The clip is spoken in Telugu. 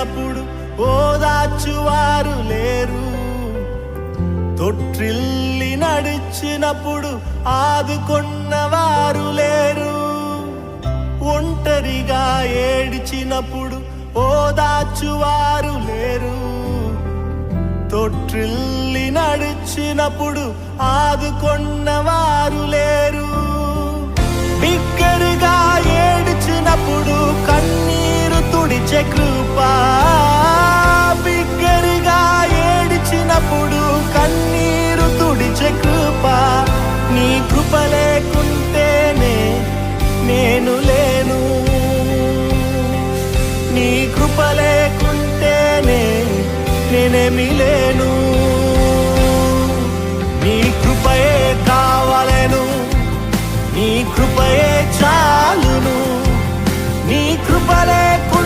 ఏడ్చినప్పుడు ఓదార్చువారు లేరు, తొట్టిల్లి నడిచినప్పుడు ఆదుకొన్నవారు లేరు. ఒంటరిగా ఏడ్చినప్పుడు ఓదార్చువారు లేరు, తొట్టిల్లి నడిచినప్పుడు ఆదుకొన్నవారు లేరు. బిగ్గరగా ఏడ్చినప్పుడు కన్నీరు తుడిచే కృప, బిగ్గరగా ఏడ్చినప్పుడు కన్నీరు తుడిచే కృప. నీ కృప లేకుంటేనే నేను లేను, నీ కృప లేకుంటేనే నేనేమి లేను. నీ కృపయే కావాలను, నీ కృపయే చాలును, నీ కృప లేకుండా